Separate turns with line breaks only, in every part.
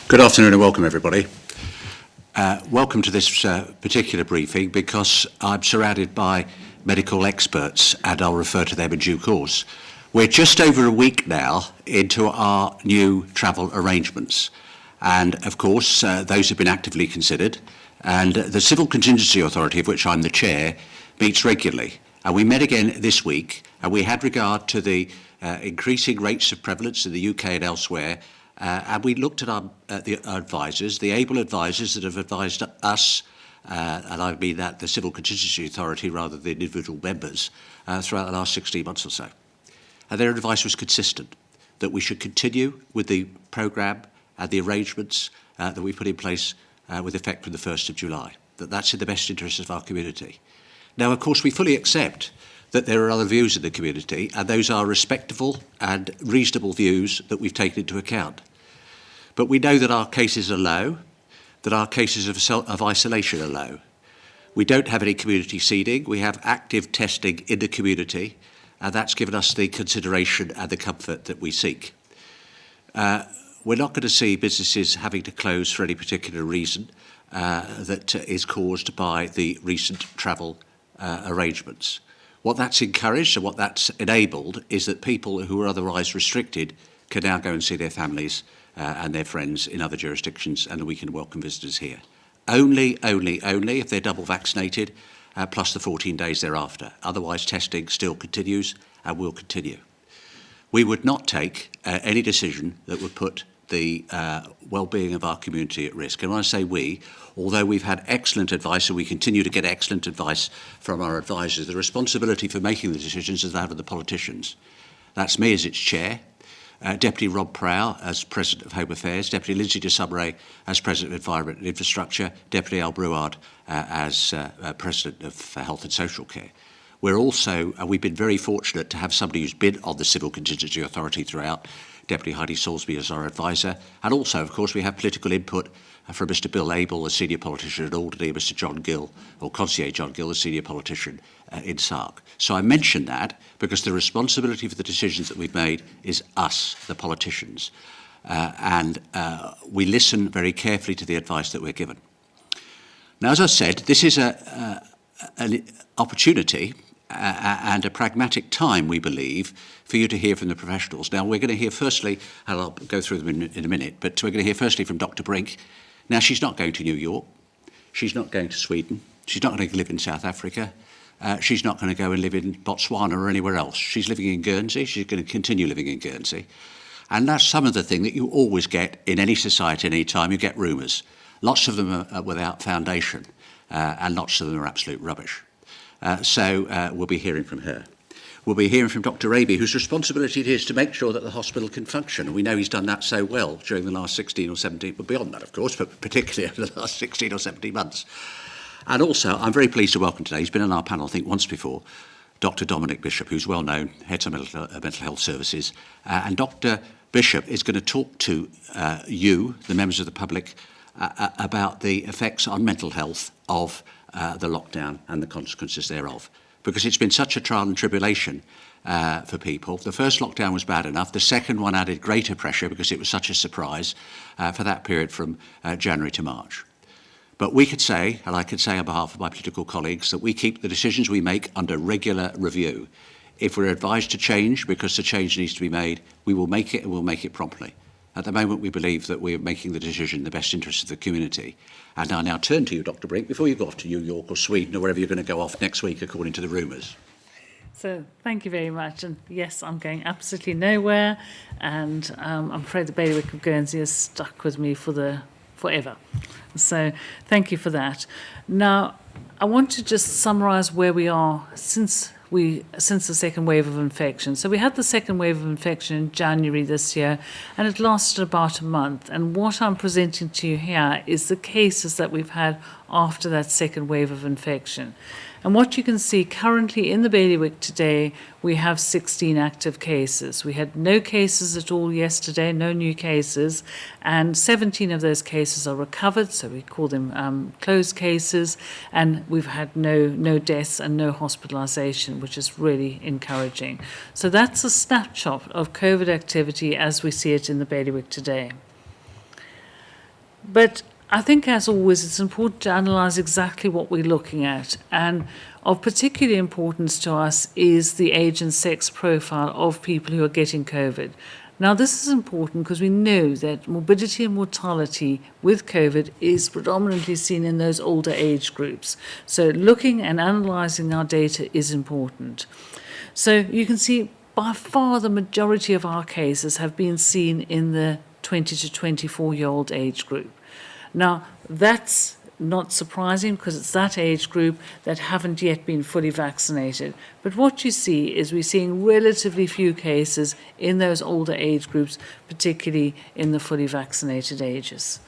Good afternoon and welcome everybody. Welcome to this particular briefing because I'm surrounded by medical experts and I'll refer to them in due course. We're just over a week now into our new travel arrangements and of course those have been actively considered, and the Civil Contingency Authority, of which I'm the chair, meets regularly, and we met again this week and we had regard to the increasing rates of prevalence in the UK and elsewhere. And we looked at our advisors, the able advisors that have advised us, and I mean that the Civil Contingency Authority rather than individual members, throughout the last 16 months or so. And their advice was consistent, that we should continue with the programme and the arrangements that we put in place with effect from the 1st of July, that that's in the best interest of our community. Now, of course, we fully accept that there are other views in the community, and those are respectable and reasonable views that we've taken into account. But we know that our cases are low, that our cases of isolation are low. We don't have any community seeding. We have active testing in the community, and that's given us the consideration and the comfort that we seek. We're not going to see businesses having to close for any particular reason that is caused by the recent travel arrangements. What that's encouraged and what that's enabled is that people who are otherwise restricted can now go and see their families and their friends in other jurisdictions, and we can welcome visitors here. Only if they're double vaccinated, plus the 14 days thereafter. Otherwise, testing still continues and will continue. We would not take any decision that would put the well-being of our community at risk. And when I say we, although we've had excellent advice and we continue to get excellent advice from our advisors, the responsibility for making the decisions is that of the politicians. That's me as its chair, Deputy Rob Prow as President of Home Affairs, Deputy Lindsay de Sumray as President of Environment and Infrastructure, Deputy Al Brouard as President of Health and Social Care. We're also, we've been very fortunate to have somebody who's been on the Civil Contingency Authority throughout, Deputy Heidi Salisbury as our advisor, and also, of course, we have political input from Mr Bill Abel, a senior politician at Alderney, Mr John Gill, or Consigliere John Gill, a senior politician in Sark. So I mention that because the responsibility for the decisions that we've made is us, the politicians, and we listen very carefully to the advice that we're given. Now, as I said, this is an opportunity and a pragmatic time, we believe, for you to hear from the professionals. Now, we're going to hear firstly, and I'll go through them in a minute, but we're going to hear firstly from Dr Brink. Now, she's not going to New York. She's not going to Sweden. She's not going to live in South Africa. She's not going to go and live in Botswana or anywhere else. She's living in Guernsey. She's going to continue living in Guernsey. And that's some of the thing that you always get in any society, any time you get rumours. Lots of them are without foundation, and lots of them are absolute rubbish. So we'll be hearing from her. We'll be hearing from Dr Raby, whose responsibility it is to make sure that the hospital can function. And we know he's done that so well during the last 16 or 17, but beyond that, of course, but particularly over the last 16 or 17 months. And also, I'm very pleased to welcome today, he's been on our panel, I think, once before, Dr Dominic Bishop, who's well known, head of mental health services. And Dr Bishop is going to talk to you, the members of the public, about the effects on mental health of the lockdown and the consequences thereof. Because it's been such a trial and tribulation for people. The first lockdown was bad enough. The second one added greater pressure because it was such a surprise for that period from January to March. But we could say, and I could say on behalf of my political colleagues, that we keep the decisions we make under regular review. If we're advised to change because the change needs to be made, we will make it and we'll make it promptly. At the moment, we believe that we're making the decision in the best interest of the community. And I now turn to you, Dr Brink, before you go off to New York or Sweden or wherever you're going to go off next week, according to the rumours.
So thank you very much. And yes, I'm going absolutely nowhere. And I'm afraid the bailiwick of Guernsey is stuck with me for forever. So thank you for that. Now, I want to just summarise where we are since the second wave of infection. So we had the second wave of infection in January this year, and it lasted about a month. And what I'm presenting to you here is the cases that we've had after that second wave of infection. And what you can see currently in the bailiwick today, we have 16 active cases. We had no cases at all yesterday, no new cases, and 17 of those cases are recovered, so we call them closed cases, and we've had no deaths and no hospitalization, which is really encouraging. So that's a snapshot of COVID activity as we see it in the bailiwick today. But I think, as always, it's important to analyse exactly what we're looking at. And of particular importance to us is the age and sex profile of people who are getting COVID. Now, this is important because we know that morbidity and mortality with COVID is predominantly seen in those older age groups. So looking and analysing our data is important. So you can see by far the majority of our cases have been seen in the 20 to 24-year-old age group. Now, that's not surprising because it's that age group that haven't yet been fully vaccinated. But what you see is we're seeing relatively few cases in those older age groups, particularly in the fully vaccinated ages.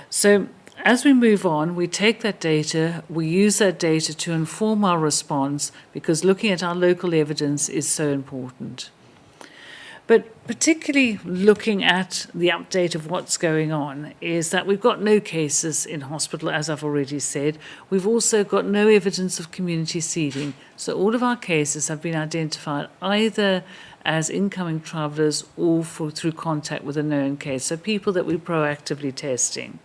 So as we move on, we take that data, we use that data to inform our response because looking at our local evidence is so important. But particularly looking at the update of what's going on is that we've got no cases in hospital, as I've already said. We've also got no evidence of community seeding. So all of our cases have been identified either as incoming travellers or through contact with a known case, so people that we're proactively testing.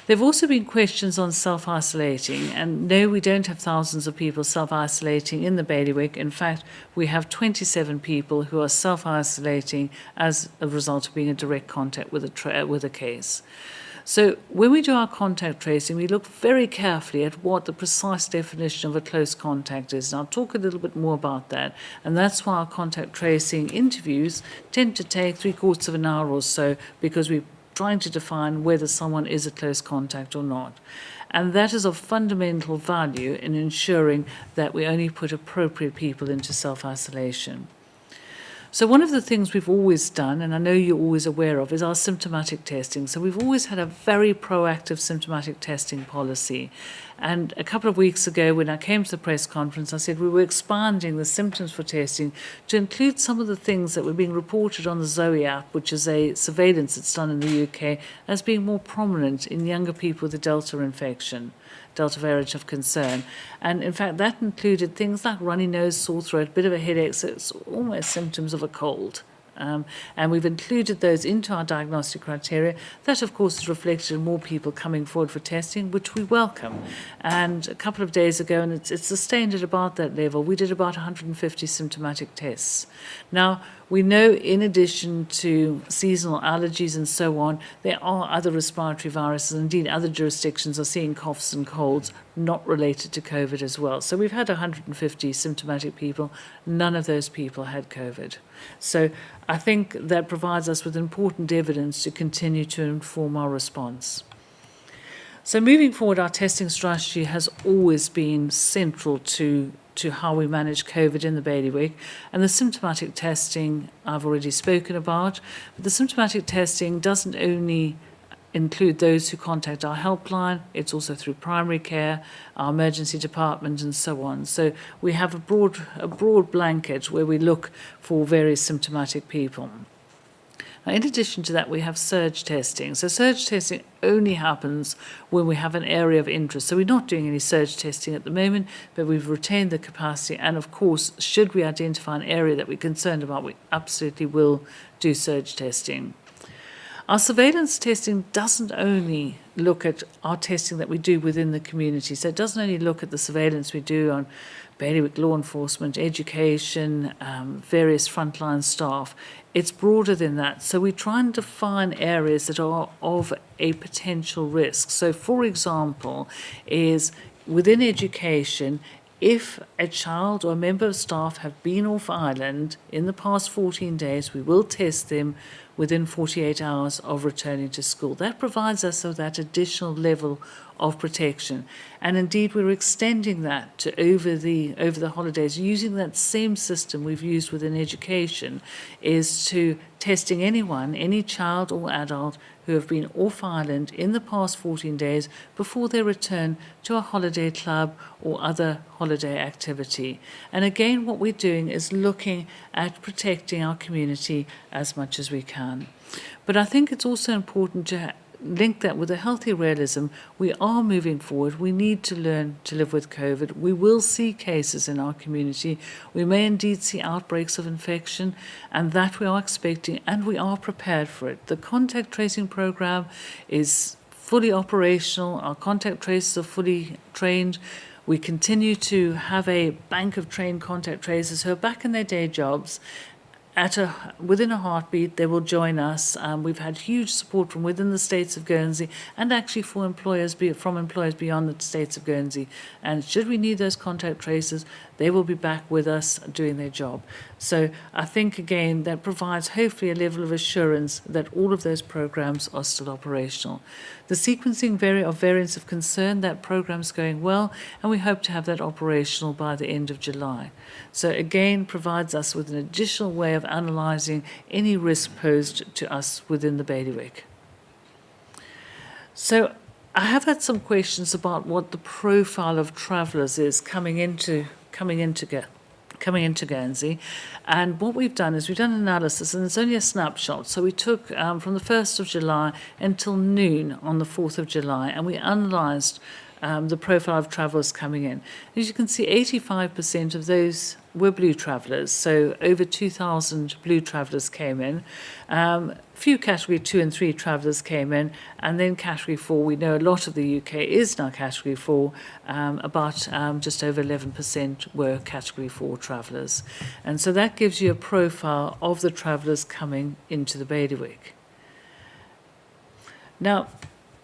There have also been questions on self-isolating, and no, we don't have thousands of people self-isolating in the bailiwick. In fact, we have 27 people who are self-isolating as a result of being in direct contact with a case. So when we do our contact tracing, we look very carefully at what the precise definition of a close contact is. And I'll talk a little bit more about that. And that's why our contact tracing interviews tend to take 3/4 of an hour or so, because we're trying to define whether someone is a close contact or not. And that is of fundamental value in ensuring that we only put appropriate people into self-isolation. So one of the things we've always done, and I know you're always aware of, is our symptomatic testing. So we've always had a very proactive symptomatic testing policy. And a couple of weeks ago, when I came to the press conference, I said we were expanding the symptoms for testing to include some of the things that were being reported on the Zoe app, which is a surveillance that's done in the UK, as being more prominent in younger people with a Delta infection. Delta variant of concern. And in fact, that included things like runny nose, sore throat, bit of a headache, so it's almost symptoms of a cold. And we've included those into our diagnostic criteria. That, of course, is reflected in more people coming forward for testing, which we welcome. And a couple of days ago, and it's sustained at about that level, we did about 150 symptomatic tests. Now, we know in addition to seasonal allergies and so on, there are other respiratory viruses. Indeed, other jurisdictions are seeing coughs and colds not related to COVID as well. So we've had 150 symptomatic people. None of those people had COVID. So I think that provides us with important evidence to continue to inform our response. So moving forward, our testing strategy has always been central to how we manage COVID in the bailiwick. And the symptomatic testing I've already spoken about. But the symptomatic testing doesn't only include those who contact our helpline, it's also through primary care, our emergency department, and so on. So we have a broad blanket where we look for various symptomatic people. Now, in addition to that, we have surge testing. So surge testing only happens when we have an area of interest. So we're not doing any surge testing at the moment, but we've retained the capacity. And of course, should we identify an area that we're concerned about, we absolutely will do surge testing. Our surveillance testing doesn't only look at our testing that we do within the community. So it doesn't only look at the surveillance we do on bailiwick law enforcement, education, various frontline staff. It's broader than that. So we try and define areas that are of a potential risk. So, for example, is within education, if a child or a member of staff have been off island in the past 14 days, we will test them within 48 hours of returning to school. That provides us with that additional level of protection. And indeed, we're extending that to over the holidays, using that same system we've used within education, is to testing anyone, any child or adult who have been off island in the past 14 days before they return to a holiday club or other holiday activity. And again, what we're doing is looking at protecting our community as much as we can. But I think it's also important to link that with a healthy realism. We are moving forward. We need to learn to live with COVID. We will see cases in our community. We may indeed see outbreaks of infection, and that we are expecting, and we are prepared for it. The contact tracing program is fully operational. Our contact tracers are fully trained. We continue to have a bank of trained contact tracers who are back in their day jobs. Within a heartbeat, they will join us. We've had huge support from within the states of Guernsey and actually from employers beyond the states of Guernsey. And should we need those contact tracers, they will be back with us doing their job. So I think, again, that provides hopefully a level of assurance that all of those programs are still operational. The sequencing of variants of concern, that program's going well, and we hope to have that operational by the end of July. So again, provides us with an additional way of analysing any risk posed to us within the bailiwick. So I have had some questions about what the profile of travellers is coming into Guernsey. And what we've done is we've done an analysis, and it's only a snapshot. So we took from the 1st of July until noon on the 4th of July, and we analysed the profile of travellers coming in. As you can see, 85% of those were blue travellers, so over 2,000 blue travellers came in. Few Category 2 and 3 travellers came in, and then Category 4, we know a lot of the UK is now Category 4, about just over 11% were Category 4 travellers. And so that gives you a profile of the travellers coming into the bailiwick. Now,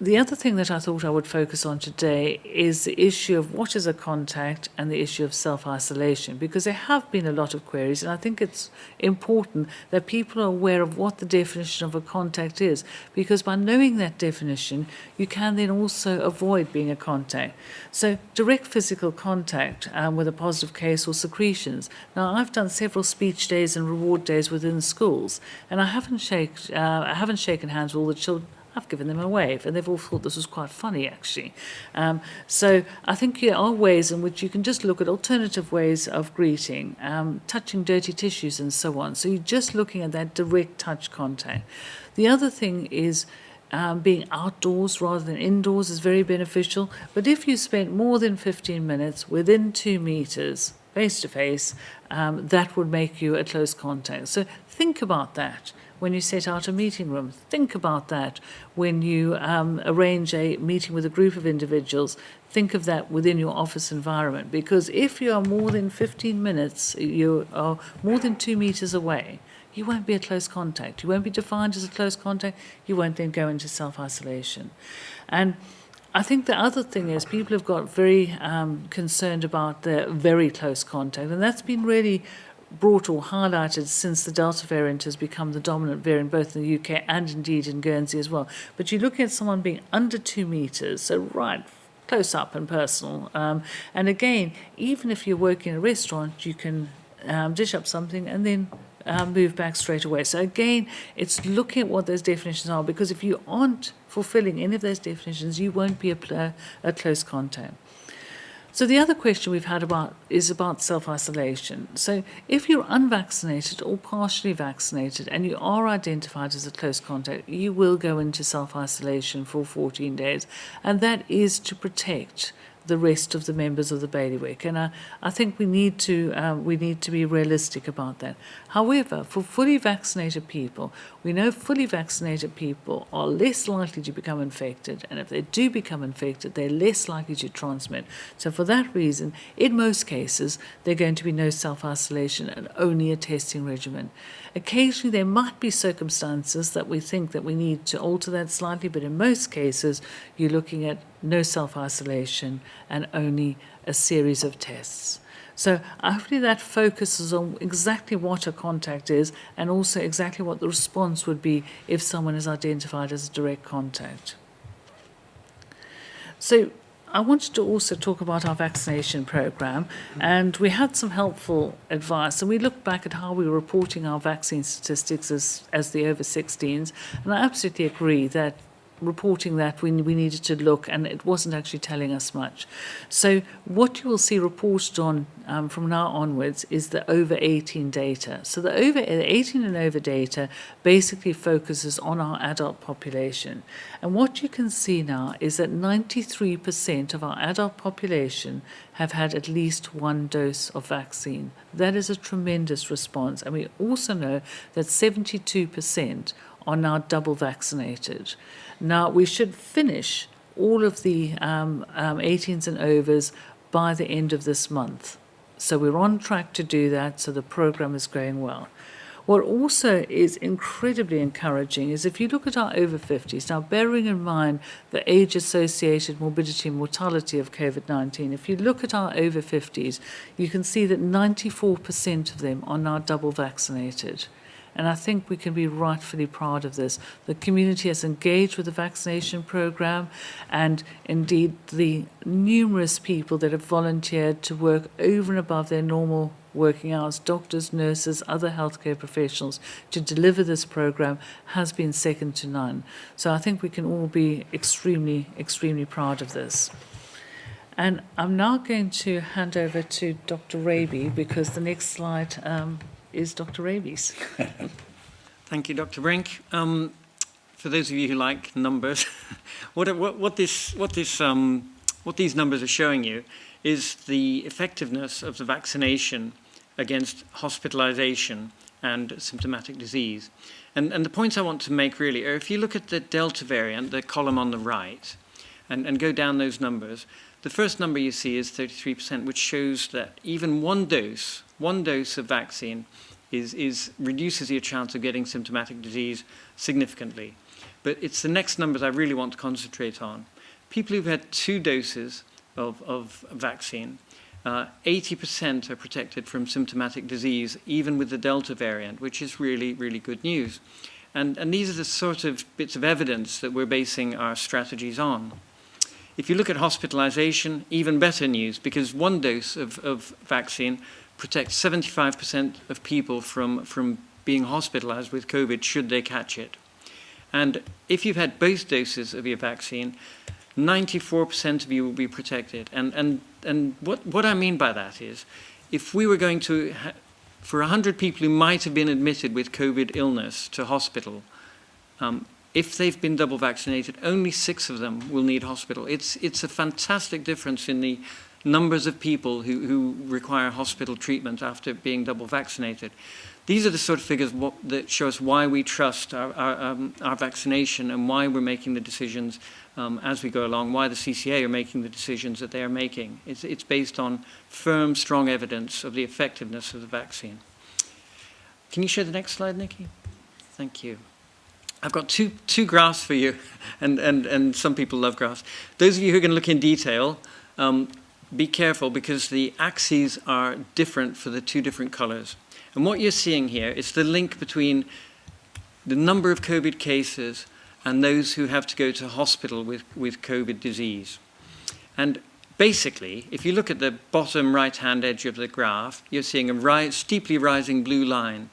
the other thing that I thought I would focus on today is the issue of what is a contact and the issue of self-isolation, because there have been a lot of queries, and I think it's important that people are aware of what the definition of a contact is, because by knowing that definition, you can then also avoid being a contact. So direct physical contact with a positive case or secretions. Now, I've done several speech days and reward days within schools, and I haven't shaken hands with all the children. I've given them a wave, and they've all thought this was quite funny, actually. So I think there are ways in which you can just look at alternative ways of greeting, touching dirty tissues and so on. So you're just looking at that direct touch contact. The other thing is being outdoors rather than indoors is very beneficial. But if you spent more than 15 minutes within 2 meters, face-to-face, that would make you a close contact. So think about that when you set out a meeting room. Think about that when you arrange a meeting with a group of individuals. Think of that within your office environment, because if you are more than 15 minutes, you are more than 2 meters away, you won't be a close contact. You won't be defined as a close contact. You won't then go into self-isolation. And I think the other thing is people have got very concerned about the very close contact, and that's been really brought or highlighted since the Delta variant has become the dominant variant both in the UK and indeed in Guernsey as well. But you're looking at someone being under 2 meters, so right close up and personal. And again, even if you're working in a restaurant, you can dish up something and then move back straight away. So again, it's looking at what those definitions are, because if you aren't fulfilling any of those definitions, you won't be a close contact. So the other question we've had is about self-isolation. So if you're unvaccinated or partially vaccinated and you are identified as a close contact, you will go into self-isolation for 14 days, and that is to protect the rest of the members of the bailiwick. And I think we need to be realistic about that. However, for fully vaccinated people, we know fully vaccinated people are less likely to become infected, and if they do become infected, they're less likely to transmit. So for that reason, in most cases, there's going to be no self-isolation and only a testing regimen. Occasionally, there might be circumstances that we think that we need to alter that slightly, but in most cases, you're looking at no self-isolation and only a series of tests. So hopefully that focuses on exactly what a contact is and also exactly what the response would be if someone is identified as a direct contact. So I wanted to also talk about our vaccination program, and we had some helpful advice, and we looked back at how we were reporting our vaccine statistics as the over 16s, and I absolutely agree that reporting that we needed to look, and it wasn't actually telling us much. So what you will see reported on from now onwards is the over 18 data. So the 18 and over data basically focuses on our adult population. And what you can see now is that 93% of our adult population have had at least 1 dose of vaccine. That is a tremendous response. And we also know that 72% are now double vaccinated. Now, we should finish all of the 18s and overs by the end of this month. So we're on track to do that, so the program is going well. What also is incredibly encouraging is if you look at our over 50s, now bearing in mind the age-associated morbidity and mortality of COVID-19, if you look at our over 50s, you can see that 94% of them are now double vaccinated. And I think we can be rightfully proud of this. The community has engaged with the vaccination program, and indeed the numerous people that have volunteered to work over and above their normal working hours, doctors, nurses, other healthcare professionals, to deliver this program has been second to none. So I think we can all be extremely, extremely proud of this. And I'm now going to hand over to Dr. Raby, because the next slide is Dr. Raby's.
Thank you, Dr. Brink. For those of you who like numbers, what these numbers are showing you is the effectiveness of the vaccination against hospitalization and symptomatic disease. And the points I want to make really are, if you look at the Delta variant, the column on the right, and go down those numbers, the first number you see is 33%, which shows that even one dose of vaccine reduces your chance of getting symptomatic disease significantly. But it's the next numbers I really want to concentrate on. People who've had 2 doses of vaccine, 80% are protected from symptomatic disease, even with the Delta variant, which is really, really good news. And these are the sort of bits of evidence that we're basing our strategies on. If you look at hospitalization, even better news, because 1 dose of vaccine protects 75% of people from being hospitalized with COVID should they catch it. And if you've had both doses of your vaccine, 94% of you will be protected. And what I mean by that is, if we were going to, for 100 people who might have been admitted with COVID illness to hospital, if they've been double vaccinated, only 6 of them will need hospital. It's a fantastic difference in the numbers of people who require hospital treatment after being double vaccinated. These are the sort of figures that show us why we trust our vaccination and why we're making the decisions as we go along, why the CCA are making the decisions that they are making. It's based on firm, strong evidence of the effectiveness of the vaccine. Can you show the next slide, Nikki? Thank you. I've got two graphs for you, and some people love graphs. Those of you who are going to look in detail, be careful, because the axes are different for the 2 different colors. And what you're seeing here is the link between the number of COVID cases and those who have to go to hospital with COVID disease. And basically, if you look at the bottom right-hand edge of the graph, you're seeing a steeply rising blue line.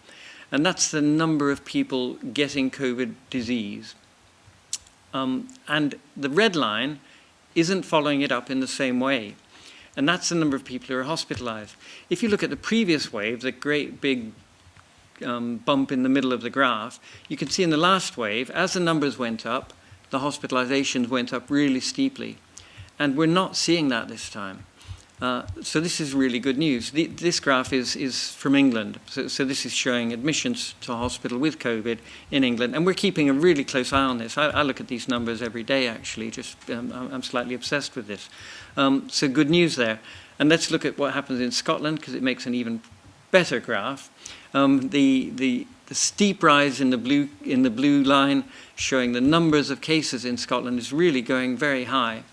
And that's the number of people getting COVID disease. And the red line isn't following it up in the same way. And that's the number of people who are hospitalized. If you look at the previous wave, the great big bump in the middle of the graph, you can see in the last wave, as the numbers went up, the hospitalizations went up really steeply. And we're not seeing that this time. So this is really good news. This graph is from England. So this is showing admissions to hospital with COVID in England. And we're keeping a really close eye on this. I look at these numbers every day, actually. I'm slightly obsessed with this. So good news there. And let's look at what happens in Scotland, because it makes an even better graph. The steep rise in the blue line, showing the numbers of cases in Scotland, is really going very high.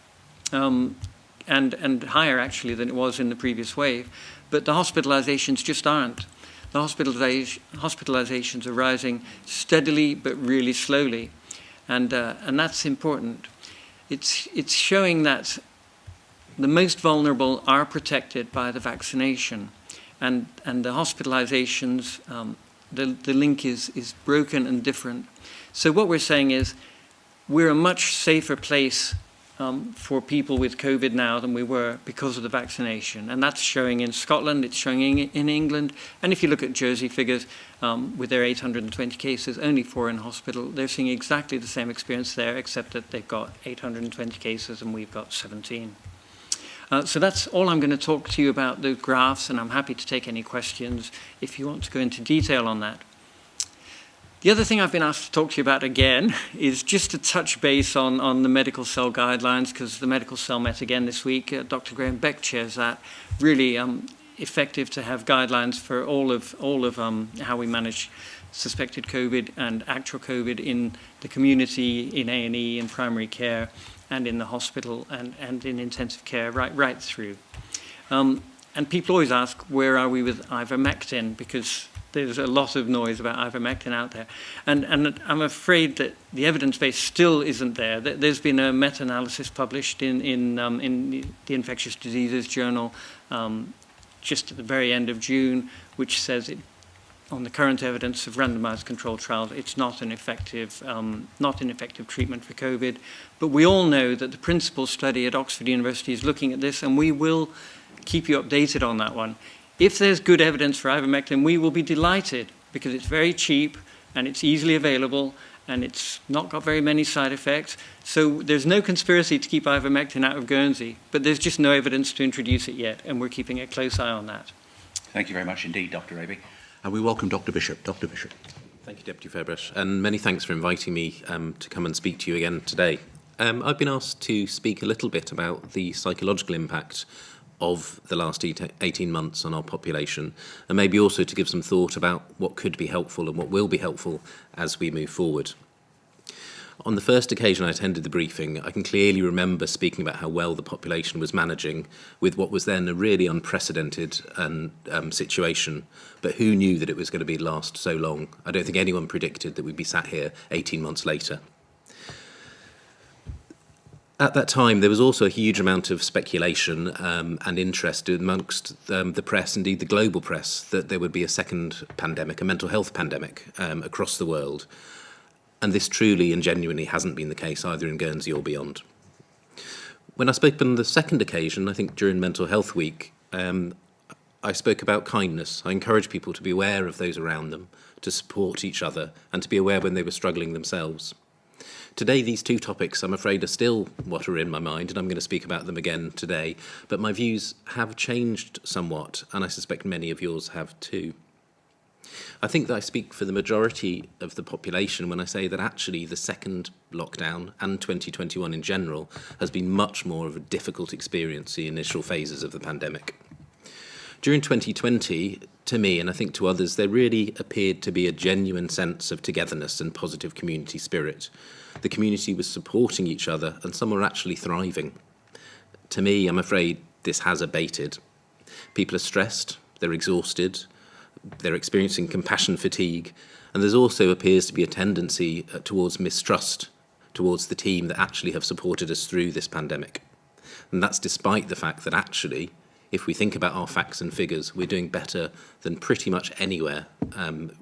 And higher, actually, than it was in the previous wave. But the hospitalizations just aren't. The hospitalizations are rising steadily but really slowly. And that's important. It's showing that the most vulnerable are protected by the vaccination. And the hospitalizations, the link is broken and different. So what we're saying is we're a much safer place for people with COVID now than we were because of the vaccination. And that's showing in Scotland, it's showing in England. And if you look at Jersey figures, with their 820 cases, only 4 in hospital, they're seeing exactly the same experience there, except that they've got 820 cases and we've got 17. So that's all I'm going to talk to you about, those graphs, and I'm happy to take any questions if you want to go into detail on that. The other thing I've been asked to talk to you about again is just to touch base on the medical cell guidelines, because the medical cell met again this week. Dr. Graham Beck chairs that. Really effective to have guidelines for all of how we manage suspected COVID and actual COVID in the community, in A&E, in primary care, and in the hospital, and in intensive care, right through. And people always ask, where are we with ivermectin? Because there's a lot of noise about ivermectin out there. And I'm afraid that the evidence base still isn't there. There's been a meta-analysis published in the Infectious Diseases Journal just at the very end of June, which says on the current evidence of randomized controlled trials, it's not an effective treatment for COVID. But we all know that the principal study at Oxford University is looking at this, and we will keep you updated on that one. If there's good evidence for ivermectin, we will be delighted, because it's very cheap and it's easily available and it's not got very many side effects. So there's no conspiracy to keep ivermectin out of Guernsey, but there's just no evidence to introduce it yet, and we're keeping a close eye on that.
Thank you very much indeed, Dr. Raby. And we welcome Dr. Bishop. Dr. Bishop.
Thank you, Deputy Fairbrother, and many thanks for inviting me to come and speak to you again today. I've been asked to speak a little bit about the psychological impact of the last 18 months on our population, and maybe also to give some thought about what could be helpful and what will be helpful as we move forward. On the first occasion I attended the briefing, I can clearly remember speaking about how well the population was managing with what was then a really unprecedented situation, but who knew that it was going to last so long? I don't think anyone predicted that we'd be sat here 18 months later. At that time, there was also a huge amount of speculation and interest amongst the press, indeed the global press, that there would be a second pandemic, a mental health pandemic across the world. And this truly and genuinely hasn't been the case either in Guernsey or beyond. When I spoke on the second occasion, I think during Mental Health Week, I spoke about kindness. I encouraged people to be aware of those around them, to support each other, and to be aware when they were struggling themselves. Today, these two topics, I'm afraid, are still what are in my mind, and I'm going to speak about them again today. But my views have changed somewhat, and I suspect many of yours have too. I think that I speak for the majority of the population when I say that actually the second lockdown and 2021 in general has been much more of a difficult experience in the initial phases of the pandemic. During 2020, to me, and I think to others, there really appeared to be a genuine sense of togetherness and positive community spirit. The community was supporting each other, and some were actually thriving. To me, I'm afraid this has abated. People are stressed, they're exhausted, they're experiencing compassion fatigue, and there's also appears to be a tendency towards mistrust towards the team that actually have supported us through this pandemic. And that's despite the fact that actually, if we think about our facts and figures, we're doing better than pretty much anywhere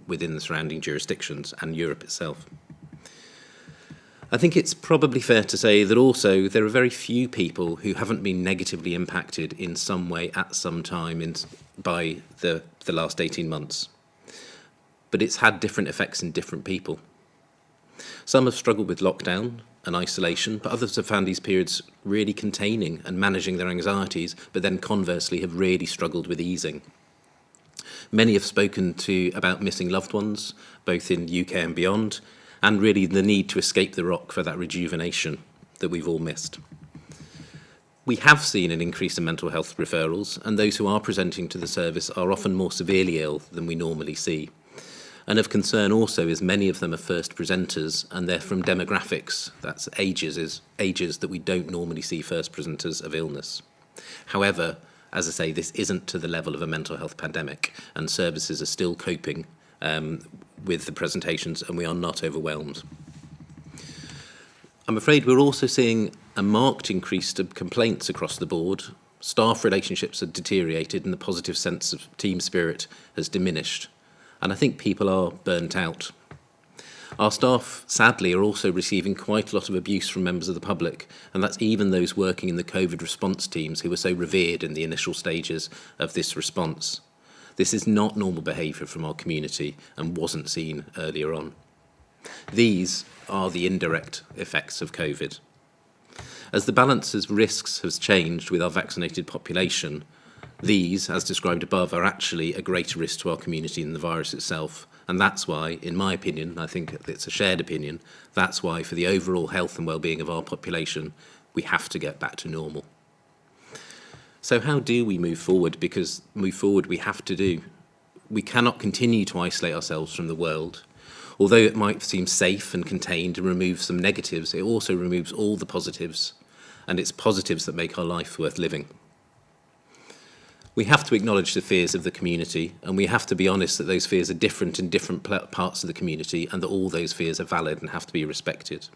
within the surrounding jurisdictions and Europe itself. I think it's probably fair to say that also there are very few people who haven't been negatively impacted in some way at some time by the last 18 months. But it's had different effects in different people. Some have struggled with lockdown and isolation, but others have found these periods really containing and managing their anxieties, but then conversely have really struggled with easing. Many have spoken about missing loved ones, both in UK and beyond, and really the need to escape the rock for that rejuvenation that we've all missed. We have seen an increase in mental health referrals, and those who are presenting to the service are often more severely ill than we normally see. And of concern also is many of them are first presenters, and they're from demographics, that's ages that we don't normally see first presenters of illness. However, as I say, this isn't to the level of a mental health pandemic, and services are still coping with the presentations, and we are not overwhelmed. I'm afraid we're also seeing a marked increase of complaints across the board. Staff relationships have deteriorated, and the positive sense of team spirit has diminished. And I think people are burnt out. Our staff, sadly, are also receiving quite a lot of abuse from members of the public, and that's even those working in the COVID response teams who were so revered in the initial stages of this response. This is not normal behaviour from our community and wasn't seen earlier on. These are the indirect effects of COVID. As the balance of risks has changed with our vaccinated population, these, as described above, are actually a greater risk to our community than the virus itself, And that's why, in my opinion, I think it's a shared opinion, that's why for the overall health and well-being of our population, we have to get back to normal. So how do we move forward? Because move forward we have to do. We cannot continue to isolate ourselves from the world. Although it might seem safe and contained and remove some negatives, it also removes all the positives, and it's positives that make our life worth living. We have to acknowledge the fears of the community, and we have to be honest that those fears are different in different parts of the community, and that all those fears are valid and have to be respected.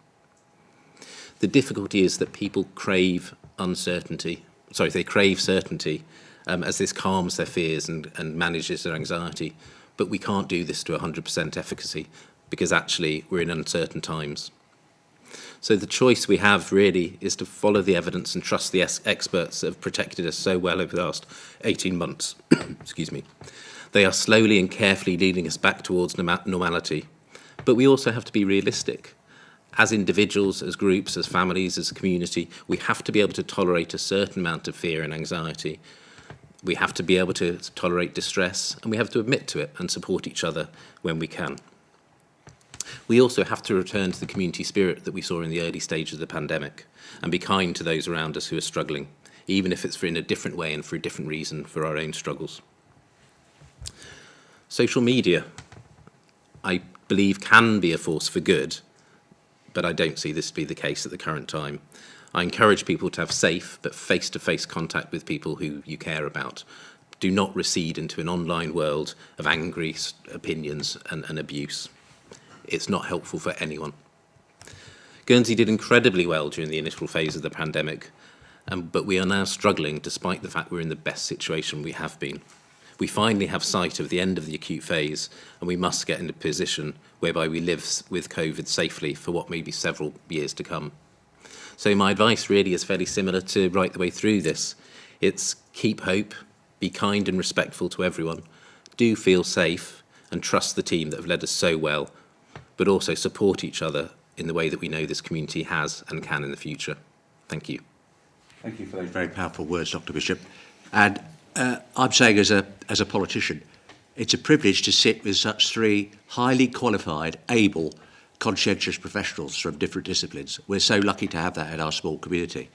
The difficulty is that people crave uncertainty. They crave certainty as this calms their fears and manages their anxiety. But we can't do this to 100% efficacy because actually we're in uncertain times. So the choice we have really is to follow the evidence and trust the experts that have protected us so well over the last 18 months. Excuse me. They are slowly and carefully leading us back towards normality. But we also have to be realistic. As individuals, as groups, as families, as a community, we have to be able to tolerate a certain amount of fear and anxiety. We have to be able to tolerate distress, and we have to admit to it and support each other when we can. We also have to return to the community spirit that we saw in the early stages of the pandemic and be kind to those around us who are struggling, even if it's in a different way and for a different reason for our own struggles. Social media, I believe, can be a force for good, but I don't see this to be the case at the current time. I encourage people to have safe but face-to-face contact with people who you care about. Do not recede into an online world of angry opinions and abuse. It's not helpful for anyone. Guernsey did incredibly well during the initial phase of the pandemic, but we are now struggling despite the fact we're in the best situation we have been. We finally have sight of the end of the acute phase, and we must get in a position whereby we live with COVID safely for what may be several years to come. So my advice really is fairly similar to right the way through this. It's keep hope, be kind and respectful to everyone, do feel safe, and trust the team that have led us so well, but also support each other in the way that we know this community has and can in the future. Thank you.
Thank you for those very powerful words, Dr. Bishop. And I'm saying as a politician, it's a privilege to sit with such three highly qualified, able, conscientious professionals from different disciplines. We're so lucky to have that in our small community.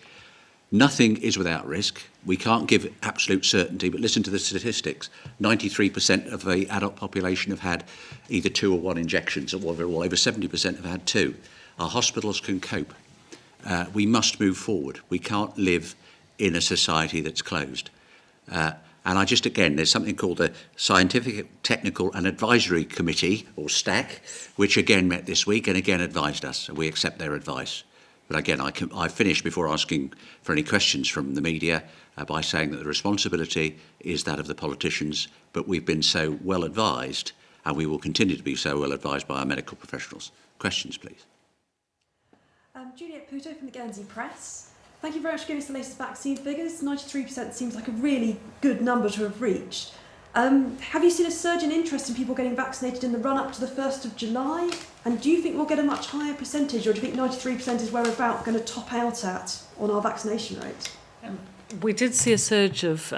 Nothing is without risk. We can't give absolute certainty, but listen to the statistics. 93% of the adult population have had either 2 or 1 injections, or overall over 70% have had 2. Our hospitals can cope. We must move forward. We can't live in a society that's closed. And I just, again, there's something called the Scientific, Technical and Advisory Committee, or STAC, which again met this week and again advised us, and we accept their advice. But again, I finish before asking for any questions from the media by saying that the responsibility is that of the politicians, but we've been so well advised, and we will continue to be so well advised by our medical professionals. Questions, please.
Juliet Puto from the Guernsey Press. Thank you very much for giving us the latest vaccine figures. 93% seems like a really good number to have reached. Have you seen a surge in interest in people getting vaccinated in the run-up to the 1st of July? And do you think we'll get a much higher percentage, or do you think 93% is where we're about going to top out at on our vaccination rate?
We did see a surge of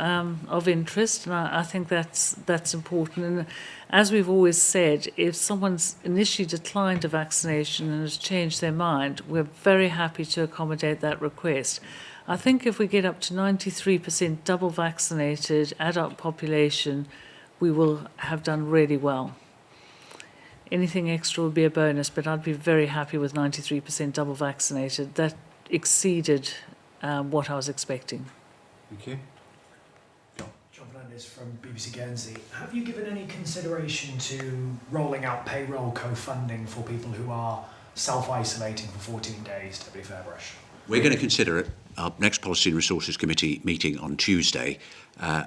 interest, and I think that's important. And as we've always said, if someone's initially declined a vaccination and has changed their mind, we're very happy to accommodate that request. I think if we get up to 93% double vaccinated adult population, we will have done really well. Anything extra would be a bonus, but I'd be very happy with 93% double vaccinated. That exceeded what I was expecting.
Thank you.
John Fernandez from BBC Guernsey. Have you given any consideration to rolling out payroll co-funding for people who are self-isolating for 14 days, Deputy Fairbrush?
We're going to consider it. Our next Policy and Resources Committee meeting on Tuesday,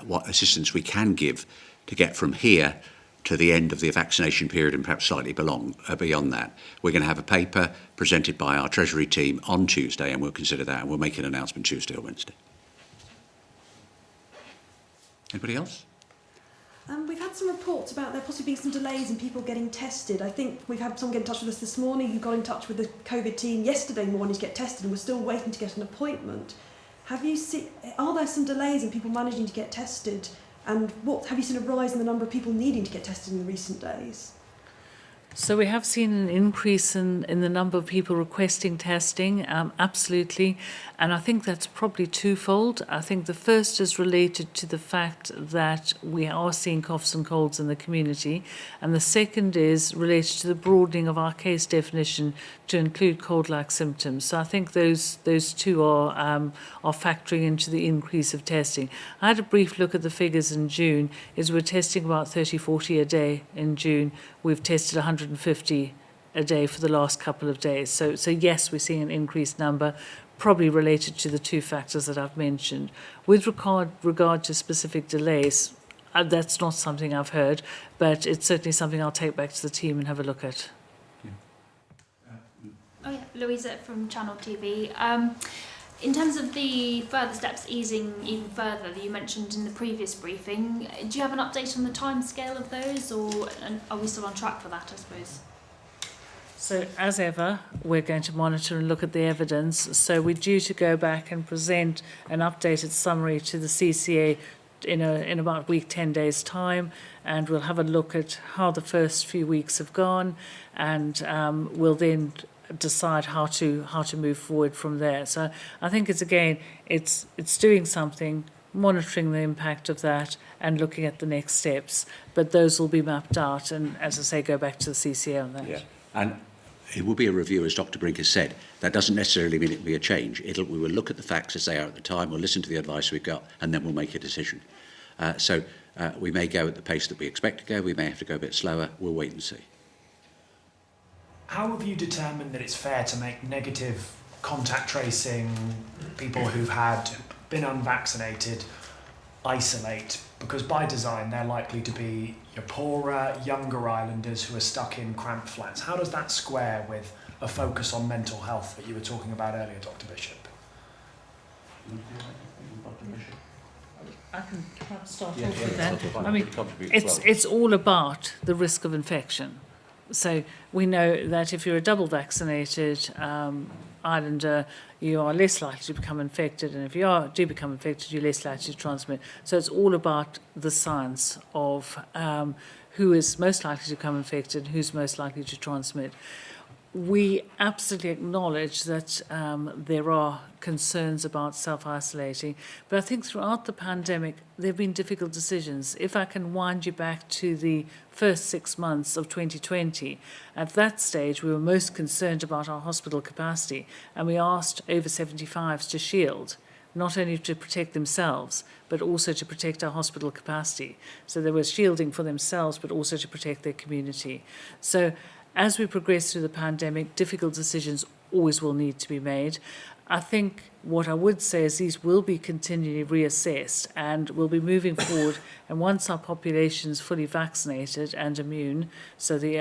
what assistance we can give to get from here to the end of the vaccination period and perhaps slightly beyond that. We're going to have a paper presented by our Treasury team on Tuesday, and we'll consider that, and we'll make an announcement Tuesday or Wednesday. Anybody else?
We've had some reports about there possibly being some delays in people getting tested. I think we've had someone get in touch with us this morning who got in touch with the COVID team yesterday morning to get tested, and we're still waiting to get an appointment. Are there some delays in people managing to get tested? And what have you seen a rise in the number of people needing to get tested in the recent days?
So we have seen an increase in the number of people requesting testing, absolutely. And I think that's probably twofold. I think the first is related to the fact that we are seeing coughs and colds in the community. And the second is related to the broadening of our case definition to include cold-like symptoms. So I think those two are factoring into the increase of testing. I had a brief look at the figures in June. We're testing about 30, 40 a day in June. We've tested 150 a day for the last couple of days. So yes, we're seeing an increased number, probably related to the two factors that I've mentioned. With regard to specific delays, that's not something I've heard, but it's certainly something I'll take back to the team and have a look at.
Oh yeah, Louisa from Channel TV. In terms of the further steps easing even further that you mentioned in the previous briefing, do you have an update on the timescale of those, or are we still on track for that, I suppose?
So, as ever, we're going to monitor and look at the evidence. So we're due to go back and present an updated summary to the CCA in about a week, 10 days' time, and we'll have a look at how the first few weeks have gone, and we'll then decide how to move forward from there. So I think it's doing something, monitoring the impact of that, and looking at the next steps. But those will be mapped out, and as I say, go back to the CCA on that.
Yeah, and it will be a review, as Dr. Brink has said. That doesn't necessarily mean it will be a change. We will look at the facts as they are at the time, we'll listen to the advice we've got, and then we'll make a decision. So we may go at the pace that we expect to go, we may have to go a bit slower, we'll wait and see.
How have you determined that it's fair to make negative contact tracing people who've been unvaccinated isolate? Because by design, they're likely to be your poorer, younger islanders who are stuck in cramped flats. How does that square with a focus on mental health that you were talking about earlier, Dr. Bishop?
I can perhaps start off with that. I mean, it's all about the risk of infection. So we know that if you're a double vaccinated islander, you are less likely to become infected, and if you do become infected, you're less likely to transmit. So it's all about the science of who is most likely to become infected, who's most likely to transmit. We absolutely acknowledge that there are concerns about self-isolating, but I think throughout the pandemic, there have been difficult decisions. If I can wind you back to the first 6 months of 2020, at that stage, we were most concerned about our hospital capacity, and we asked over 75s to shield, not only to protect themselves, but also to protect our hospital capacity. So they were shielding for themselves, but also to protect their community. So as we progress through the pandemic, difficult decisions always will need to be made. I think what I would say is these will be continually reassessed, and we'll be moving forward. And once our population is fully vaccinated and immune, so the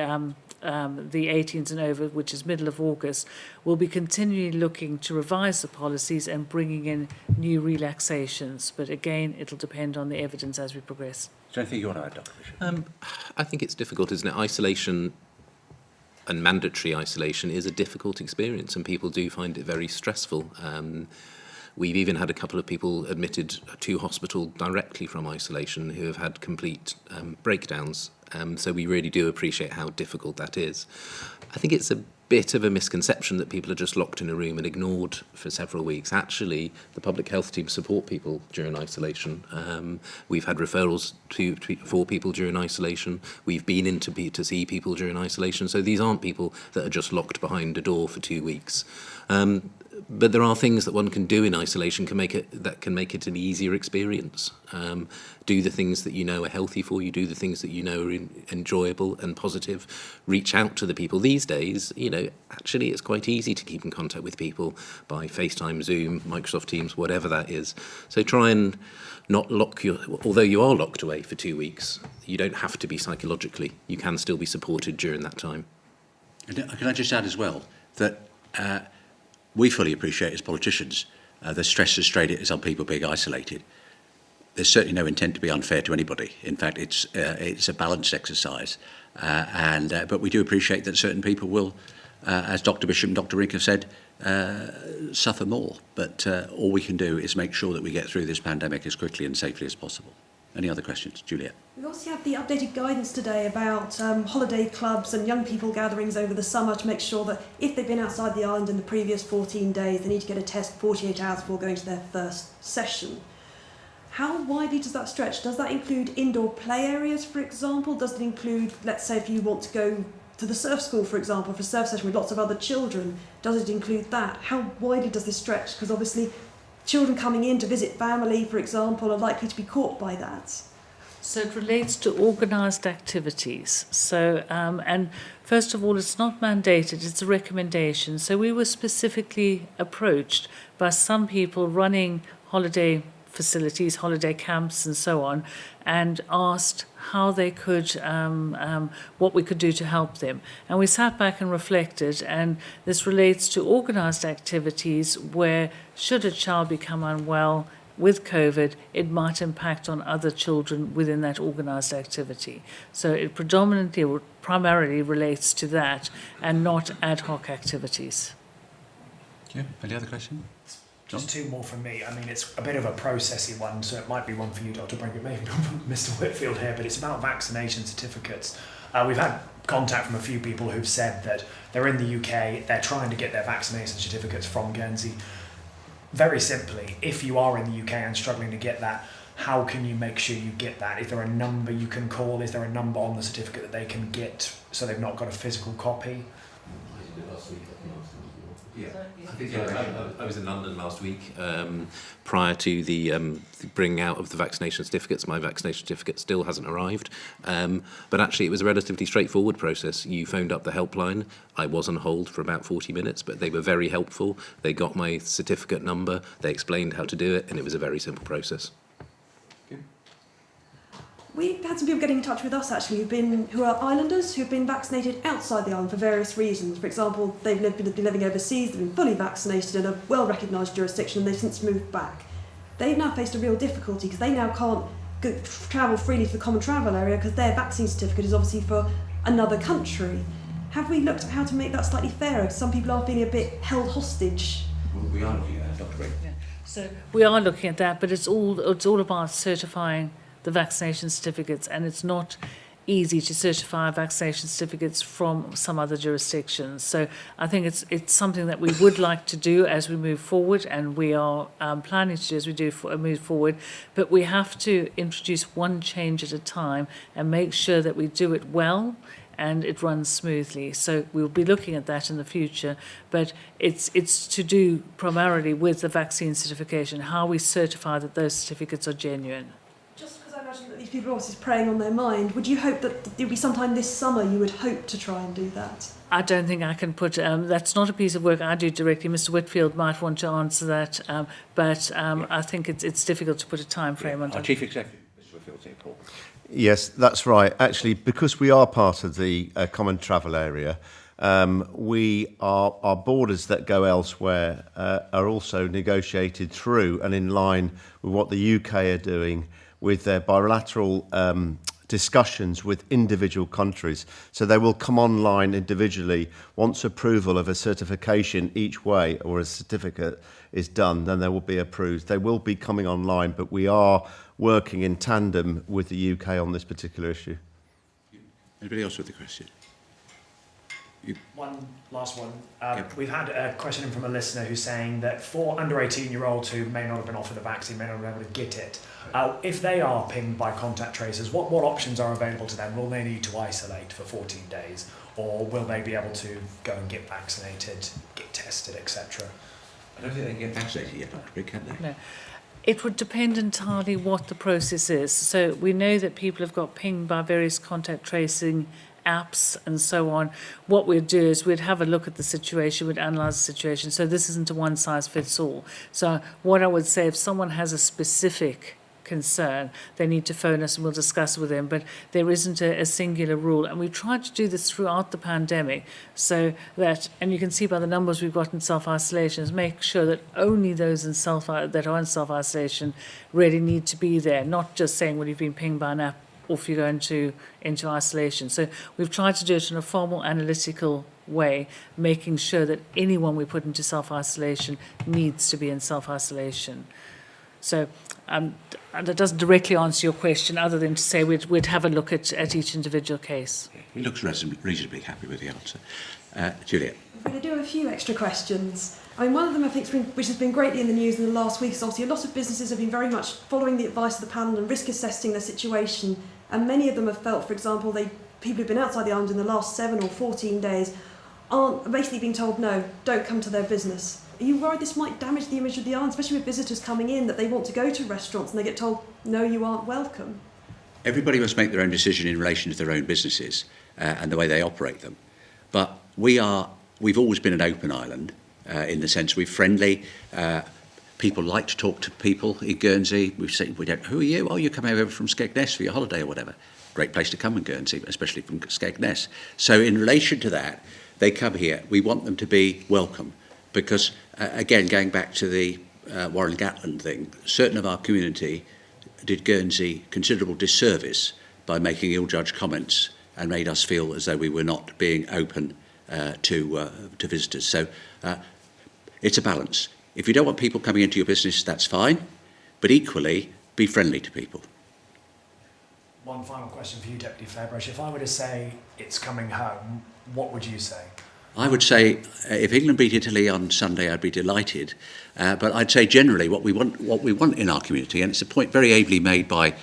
18s and over, which is middle of August, we'll be continually looking to revise the policies and bringing in new relaxations. But again, it'll depend on the evidence as we progress.
Is there anything you want to add, Dr. Bishop?
I think it's difficult, isn't it? Isolation and mandatory isolation is a difficult experience, and people do find it very stressful. We've even had a couple of people admitted to hospital directly from isolation who have had complete breakdowns. So we really do appreciate how difficult that is. I think it's a bit of a misconception that people are just locked in a room and ignored for several weeks. Actually, the public health team support people during isolation. We've had referrals for people during isolation. We've been in to see people during isolation. So these aren't people that are just locked behind a door for 2 weeks. But there are things that one can do in isolation can make it an easier experience. Do the things that you know are healthy for you, do the things that you know are enjoyable and positive. Reach out to the people. These days, actually it's quite easy to keep in contact with people by FaceTime, Zoom, Microsoft Teams, whatever that is. So try and not although you are locked away for 2 weeks, you don't have to be psychologically. You can still be supported during that time.
And can I just add as well that we fully appreciate as politicians the stress and strain it is on people being isolated. There's certainly no intent to be unfair to anybody. In fact, it's a balanced exercise. But we do appreciate that certain people will, as Dr. Bishop and Dr. Rink have said, suffer more. But all we can do is make sure that we get through this pandemic as quickly and safely as possible. Any other questions? Juliet?
We also have the updated guidance today about holiday clubs and young people gatherings over the summer to make sure that if they've been outside the island in the previous 14 days, they need to get a test 48 hours before going to their first session. How widely does that stretch? Does that include indoor play areas, for example? Does it include, let's say, if you want to go to the surf school, for example, for a surf session with lots of other children, does it include that? How widely does this stretch? Because obviously children coming in to visit family, for example, are likely to be caught by that.
So it relates to organised activities. So, and first of all, it's not mandated, it's a recommendation. So we were specifically approached by some people running holiday facilities, holiday camps and so on, and asked how they could, what we could do to help them. And we sat back and reflected, and this relates to organised activities where should a child become unwell with COVID, it might impact on other children within that organised activity. So it predominantly or primarily relates to that and not ad hoc activities.
Yeah, any other question?
Just two more from me. I mean, it's a bit of a processy one, so it might be one for you, Dr. Brink, maybe not from Mr. Whitfield here, but it's about vaccination certificates. We've had contact from a few people who've said that they're in the UK, they're trying to get their vaccination certificates from Guernsey. Very simply, if you are in the UK and struggling to get that, how can you make sure you get that? Is there a number you can call? Is there a number on the certificate that they can get so they've not got a physical copy?
Yeah, I was in London last week prior to the bringing out of the vaccination certificates. My vaccination certificate still hasn't arrived, but actually it was a relatively straightforward process. You phoned up the helpline. I was on hold for about 40 minutes, but they were very helpful. They got my certificate number, they explained how to do it, and it was a very simple process.
We've had some people getting in touch with us actually who are islanders who've been vaccinated outside the island for various reasons. For example, they've been living overseas, they've been fully vaccinated in a well-recognised jurisdiction and they've since moved back. They've now faced a real difficulty because they now can't travel freely to the common travel area because their vaccine certificate is obviously for another country. Have we looked at how to make that slightly fairer? Because some people are feeling a bit held hostage.
Well, we are looking at that, Dr. Brink.
Yeah. So we are looking at that, but it's all about certifying the vaccination certificates, and it's not easy to certify vaccination certificates from some other jurisdictions. So I think it's something that we would like to do as we move forward, and we are planning to do as we move forward. But we have to introduce one change at a time and make sure that we do it well and it runs smoothly. So we'll be looking at that in the future, but it's to do primarily with the vaccine certification, how we certify that those certificates are genuine.
That these people are obviously preying on their mind. Would you hope that it would be sometime this summer you would hope to try and do that?
I don't think I can put, that's not a piece of work I do directly. Mr. Whitfield might want to answer that, but I think it's difficult to put a time frame on
Our
it.
Chief Executive, Mr. Whitfield, here, Paul.
Yes, that's right. Actually, because we are part of the common travel area, our borders that go elsewhere are also negotiated through and in line with what the UK are doing with their bilateral discussions with individual countries. So they will come online individually. Once approval of a certification each way or a certificate is done, then they will be approved. They will be coming online, but we are working in tandem with the UK on this particular issue.
Anybody else with a question?
One last one.
Yep.
We've had a question in from a listener who's saying that for under 18-year-olds who may not have been offered the vaccine, may not have been able to get it, if they are pinged by contact tracers, what options are available to them? Will they need to isolate for 14 days, or will they be able to go and get vaccinated, get tested, etc.?
I don't think they can get vaccinated yet, Dr. Brink, can they?
No. It would depend entirely what the process is. So we know that people have got pinged by various contact tracing apps and so on. What we'd do is we'd have a look at the situation, we'd analyse the situation. So this isn't a one size fits all. So what I would say, if someone has a specific concern, they need to phone us and we'll discuss with them, but there isn't a singular rule, and we've tried to do this throughout the pandemic so that, and you can see by the numbers we've got in self-isolations, make sure that only those that are in self-isolation really need to be there, not just saying, well, you've been pinged by an app, off you go into isolation. So we've tried to do it in a far more analytical way, making sure that anyone we put into self-isolation needs to be in self-isolation. So and that doesn't directly answer your question, other than to say we'd have a look at each individual case.
He looks reasonably happy with the answer. Juliet.
I'm going to do a few extra questions. I mean, one of them I think which has been greatly in the news in the last week is obviously a lot of businesses have been very much following the advice of the panel and risk assessing their situation, and many of them have felt, for example, people who've been outside the island in the last 7 or 14 days aren't basically being told no, don't come to their business. Are you worried this might damage the image of the island, especially with visitors coming in, that they want to go to restaurants and they get told no, you aren't welcome?
Everybody must make their own decision in relation to their own businesses and the way they operate them. But we've always been an open island in the sense we're friendly. People like to talk to people in Guernsey. Who are you? Oh, you're coming over from Skegness for your holiday or whatever. Great place to come in Guernsey, especially from Skegness. So in relation to that, they come here. We want them to be welcome because, again, going back to the Warren Gatland thing, certain of our community did Guernsey considerable disservice by making ill-judged comments and made us feel as though we were not being open to visitors. So it's a balance. If you don't want people coming into your business, that's fine, but equally, be friendly to people.
One final question for you, Deputy Fairbrush. If I were to say it's coming home, what would you say?
I would say if England beat Italy on Sunday, I'd be delighted. But I'd say generally what we want in our community, and it's a point very ably made by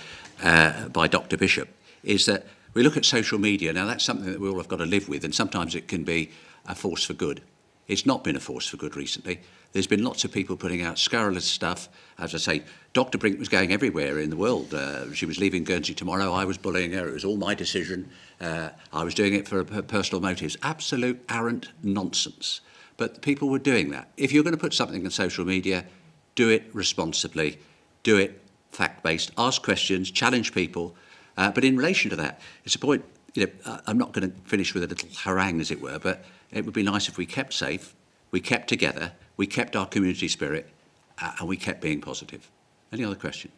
Dr. Bishop, is that we look at social media. Now, that's something that we all have got to live with, and sometimes it can be a force for good. It's not been a force for good recently. There's been lots of people putting out scurrilous stuff. As I say, Dr. Brink was going everywhere in the world. She was leaving Guernsey tomorrow. I was bullying her. It was all my decision. I was doing it for personal motives. Absolute arrant nonsense. But people were doing that. If you're going to put something on social media, do it responsibly. Do it fact-based. Ask questions. Challenge people. But in relation to that, it's a point, I'm not going to finish with a little harangue, as it were, but it would be nice if we kept safe, we kept together, we kept our community spirit, and we kept being positive. Any other questions?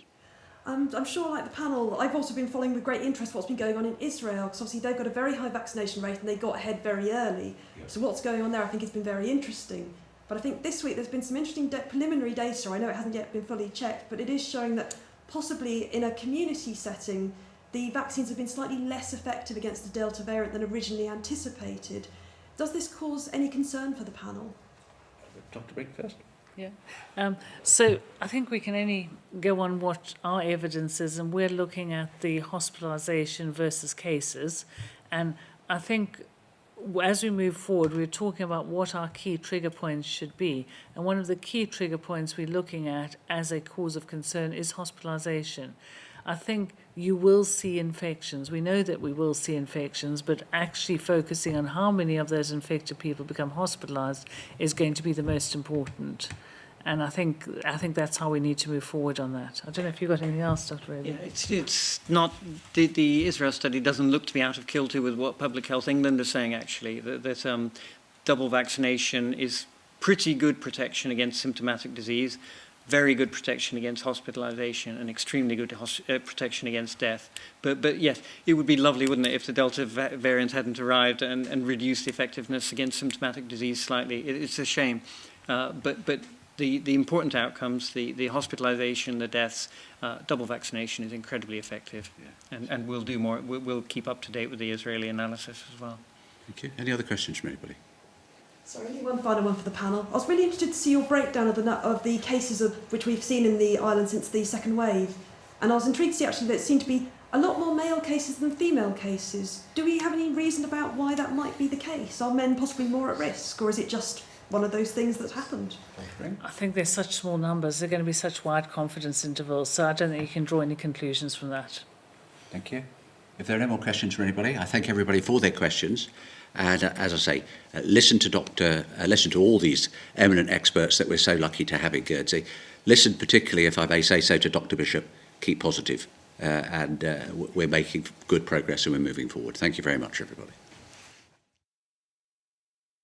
I'm sure, like the panel, I've also been following with great interest what's been going on in Israel, because obviously they've got a very high vaccination rate and they got ahead very early. Yeah. So what's going on there, I think, has been very interesting. But I think this week there's been some interesting preliminary data. I know it hasn't yet been fully checked, but it is showing that possibly in a community setting, the vaccines have been slightly less effective against the Delta variant than originally anticipated. Does this cause any concern for the panel?
Dr. Brink first.
Yeah. So I think we can only go on what our evidence is, and we're looking at the hospitalisation versus cases. And I think as we move forward, we're talking about what our key trigger points should be. And one of the key trigger points we're looking at as a cause of concern is hospitalisation. I think you will see infections. We know that we will see infections, but actually focusing on how many of those infected people become hospitalised is going to be the most important. And I think that's how we need to move forward on that. I don't know if you've got anything else, Dr. Raven.
Yeah, it's not, the Israel study doesn't look to be out of kilter with what Public Health England is saying, actually, that double vaccination is pretty good protection against symptomatic disease, very good protection against hospitalisation, and extremely good protection against death. But yes, it would be lovely, wouldn't it, if the Delta variant hadn't arrived and reduced the effectiveness against symptomatic disease slightly. It's a shame. But the important outcomes, the hospitalisation, the deaths, double vaccination is incredibly effective. Yeah. And we'll do more. We'll keep up to date with the Israeli analysis as well.
Thank you. Any other questions from anybody?
Sorry, only one final one for the panel. I was really interested to see your breakdown of the cases which we've seen in the island since the second wave. And I was intrigued to see actually that it seemed to be a lot more male cases than female cases. Do we have any reason about why that might be the case? Are men possibly more at risk, or is it just one of those things that's happened?
I think there's such small numbers. There are going to be such wide confidence intervals, so I don't think you can draw any conclusions from that.
Thank you. If there are no more questions from anybody, I thank everybody for their questions. And as I say, listen to all these eminent experts that we're so lucky to have in Guernsey. Listen particularly, if I may say so, to Dr. Bishop. Keep positive, and we're making good progress and we're moving forward. Thank you very much, everybody.